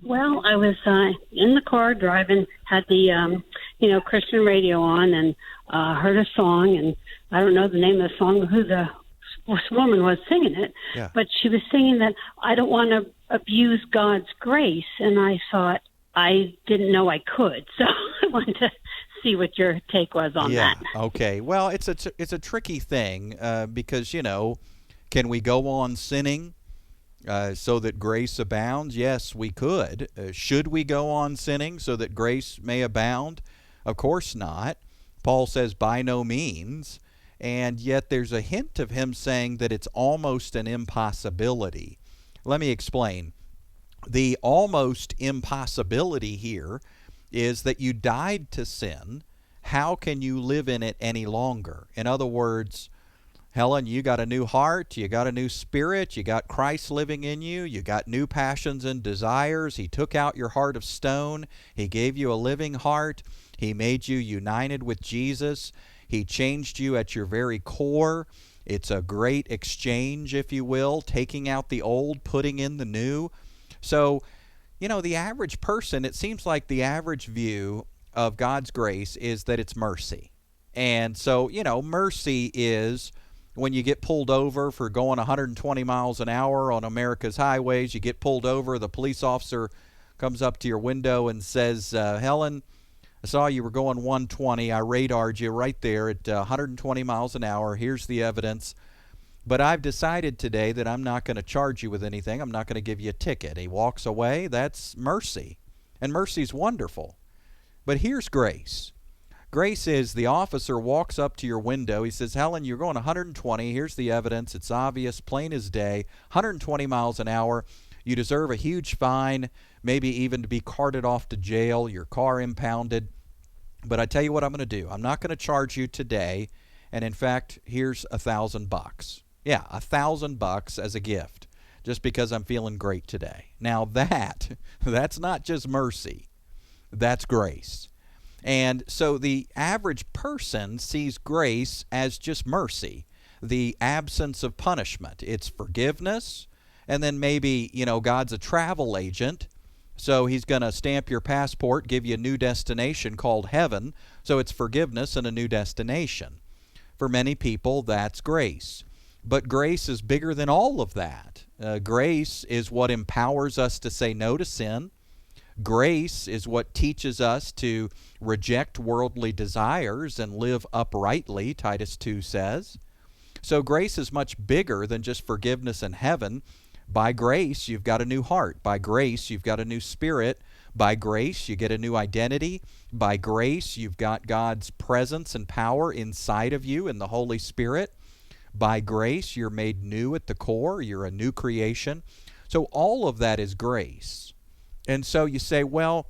Well, I was in the car driving, had the Christian radio on, and heard a song, and I don't know the name of the song, who the woman was singing it, Yeah. but she was singing that I don't want to abuse God's grace, and I thought I didn't know I could, so I wanted to see what your take was on Yeah. that. Okay. Well, it's a tricky thing because can we go on sinning so that grace abounds? Yes, we could. Should we go on sinning so that grace may abound? Of course not. Paul says by no means. And yet there's a hint of him saying that it's almost an impossibility. Let me explain. The almost impossibility here is that you died to sin. How can you live in it any longer? In other words, Helen, you got a new heart, you got a new spirit, you got Christ living in you, you got new passions and desires. He took out your heart of stone. He gave you a living heart. He made you united with Jesus. He changed you at your very core. It's a great exchange, if you will, taking out the old, putting in the new. So, the average person, it seems like the average view of God's grace is that it's mercy. And so, mercy is when you get pulled over for going 120 miles an hour on America's highways, you get pulled over, the police officer comes up to your window and says, Helen, I saw you were going 120. I radared you right there at 120 miles an hour. Here's the evidence. But I've decided today that I'm not going to charge you with anything. I'm not going to give you a ticket. He walks away. That's mercy. And mercy's wonderful. But here's grace. Grace is the officer walks up to your window. He says, Helen, you're going 120. Here's the evidence. It's obvious, plain as day. 120 miles an hour. You deserve a huge fine, maybe even to be carted off to jail, your car impounded. But I tell you what I'm going to do. I'm not going to charge you today. And in fact, here's $1,000. Yeah, $1,000 as a gift, just because I'm feeling great today. Now that's not just mercy. That's grace. And so the average person sees grace as just mercy, the absence of punishment. It's forgiveness. And then maybe, God's a travel agent, so he's going to stamp your passport, give you a new destination called heaven. So it's forgiveness and a new destination. For many people, that's grace. But grace is bigger than all of that. Grace is what empowers us to say no to sin. Grace is what teaches us to reject worldly desires and live uprightly, Titus 2 says. So grace is much bigger than just forgiveness and heaven. By grace, you've got a new heart. By grace, you've got a new spirit. By grace, you get a new identity. By grace, you've got God's presence and power inside of you in the Holy Spirit. By grace, you're made new at the core. You're a new creation. So all of that is grace. And so you say, well,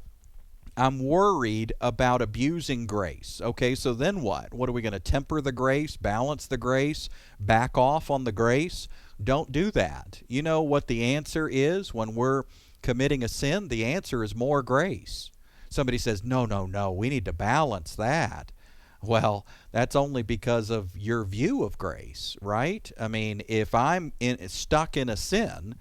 I'm worried about abusing grace. Okay, so then what? What are we going to temper the grace, balance the grace, back off on the grace? Don't do that. You know what the answer is when we're committing a sin? The answer is more grace. Somebody says, no, we need to balance that. Well, that's only because of your view of grace, right? I mean, if I'm stuck in a sin,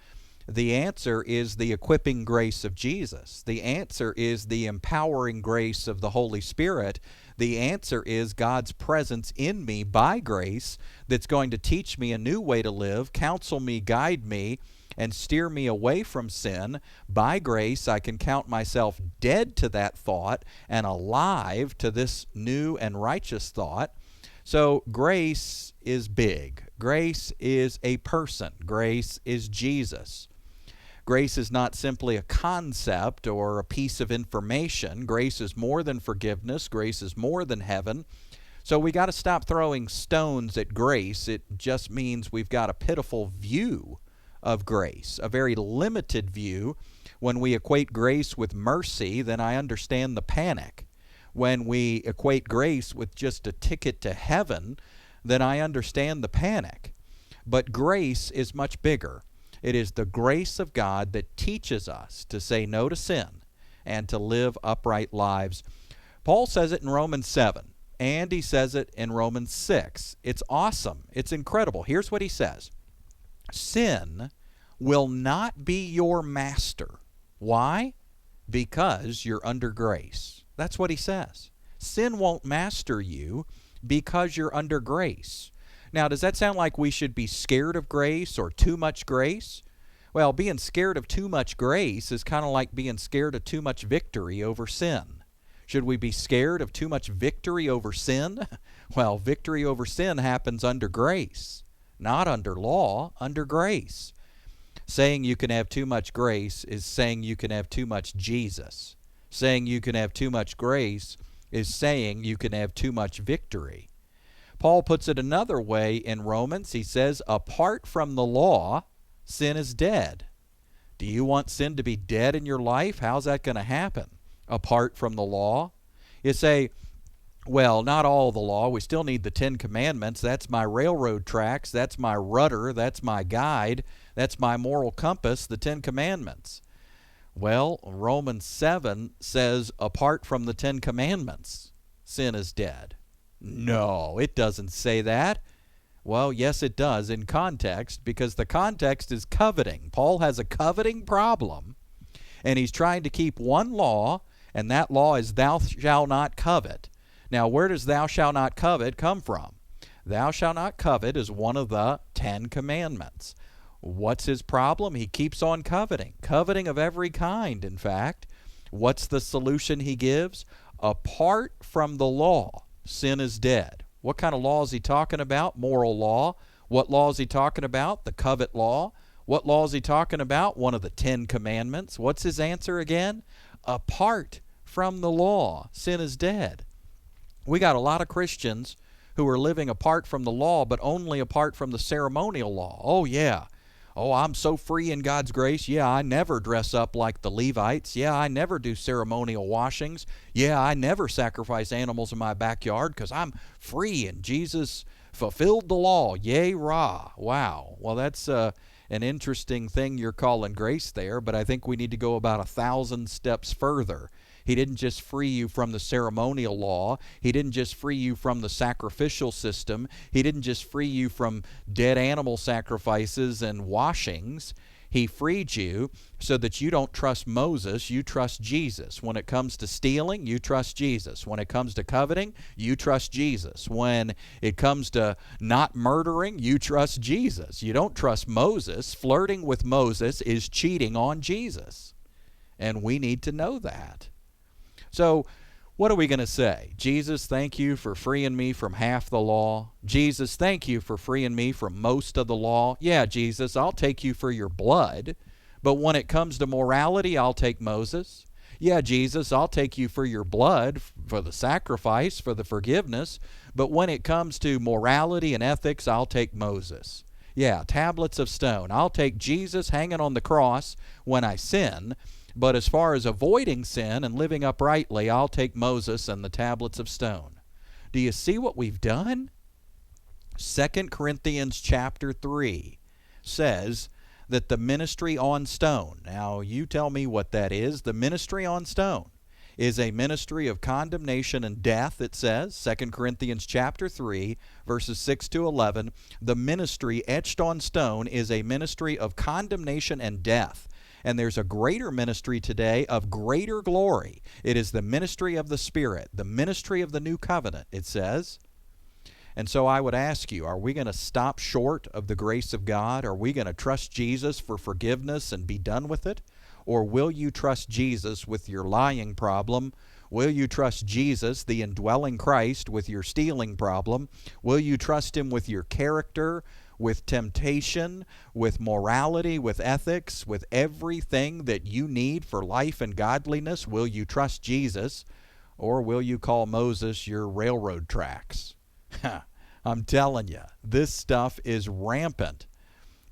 the answer is the equipping grace of Jesus. The answer is the empowering grace of the Holy Spirit. The answer is God's presence in me by grace that's going to teach me a new way to live, counsel me, guide me, and steer me away from sin. By grace, I can count myself dead to that thought and alive to this new and righteous thought. So grace is big. Grace is a person. Grace is Jesus. Grace is not simply a concept or a piece of information. Grace is more than forgiveness. Grace is more than heaven. So we got to stop throwing stones at grace. It just means we've got a pitiful view of grace, a very limited view. When we equate grace with mercy, then I understand the panic. When we equate grace with just a ticket to heaven, then I understand the panic. But grace is much bigger. It is the grace of God that teaches us to say no to sin and to live upright lives. Paul says it in Romans 7, and he says it in Romans 6. It's awesome. It's incredible. Here's what he says. Sin will not be your master. Why? Because you're under grace. That's what he says. Sin won't master you because you're under grace. Now, does that sound like we should be scared of grace or too much grace? Well, being scared of too much grace is kind of like being scared of too much victory over sin. Should we be scared of too much victory over sin? Well, victory over sin happens under grace, not under law, under grace. Saying you can have too much grace is saying you can have too much Jesus. Saying you can have too much grace is saying you can have too much victory. Paul puts it another way in Romans. He says, apart from the law, sin is dead. Do you want sin to be dead in your life? How's that going to happen? Apart from the law? You say, well, not all the law. We still need the 10 Commandments. That's my railroad tracks. That's my rudder. That's my guide. That's my moral compass, the 10 Commandments. Well, Romans 7 says, apart from the 10 Commandments, sin is dead. No, it doesn't say that. Well, yes, it does in context, because the context is coveting. Paul has a coveting problem, and he's trying to keep one law, and that law is thou shalt not covet. Now, where does thou shalt not covet come from? Thou shalt not covet is one of the 10 Commandments. What's his problem? He keeps on coveting of every kind, in fact. What's the solution he gives? Apart from the law, sin is dead. What kind of law is he talking about? Moral law. What law is he talking about? The covet law. What law is he talking about? One of the 10 Commandments. What's his answer again? Apart from the law, sin is dead. We got a lot of Christians who are living apart from the law, but only apart from the ceremonial law. Oh, yeah. Oh, I'm so free in God's grace. Yeah, I never dress up like the Levites. Yeah, I never do ceremonial washings. Yeah, I never sacrifice animals in my backyard because I'm free and Jesus fulfilled the law. Yay, rah. Wow. Well, that's an interesting thing you're calling grace there, but I think we need to go about 1,000 steps further. He didn't just free you from the ceremonial law. He didn't just free you from the sacrificial system. He didn't just free you from dead animal sacrifices and washings. He freed you so that you don't trust Moses, you trust Jesus. When it comes to stealing, you trust Jesus. When it comes to coveting, you trust Jesus. When it comes to not murdering, you trust Jesus. You don't trust Moses. Flirting with Moses is cheating on Jesus. And we need to know that. So, what are we going to say? Jesus, thank you for freeing me from half the law. Jesus, thank you for freeing me from most of the law. Yeah, Jesus, I'll take you for your blood. But when it comes to morality, I'll take Moses. Yeah, Jesus, I'll take you for your blood, for the sacrifice, for the forgiveness. But when it comes to morality and ethics, I'll take Moses. Yeah, tablets of stone. I'll take Jesus hanging on the cross when I sin. But as far as avoiding sin and living uprightly, I'll take Moses and the tablets of stone. Do you see what we've done? 2 Corinthians chapter 3 says that the ministry on stone, now you tell me what that is. The ministry on stone is a ministry of condemnation and death, it says, 2 Corinthians chapter 3, verses 6 to 11. The ministry etched on stone is a ministry of condemnation and death. And there's a greater ministry today of greater glory. It is the ministry of the Spirit, the ministry of the new covenant, it says. And so I would ask you, are we going to stop short of the grace of God? Are we going to trust Jesus for forgiveness and be done with it? Or will you trust Jesus with your lying problem? Will you trust Jesus, the indwelling Christ, with your stealing problem? Will you trust Him with your character, with temptation, with morality, with ethics, with everything that you need for life and godliness? Will you trust Jesus, or will you call Moses your railroad tracks? I'm telling you, this stuff is rampant.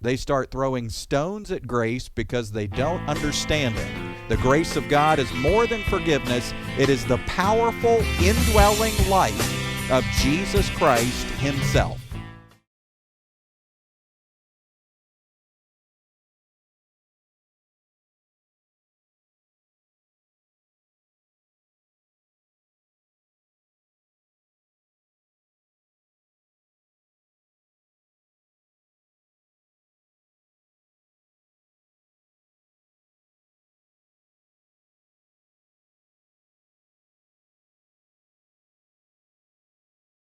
They start throwing stones at grace because they don't understand it. The grace of God is more than forgiveness. It is the powerful indwelling life of Jesus Christ Himself.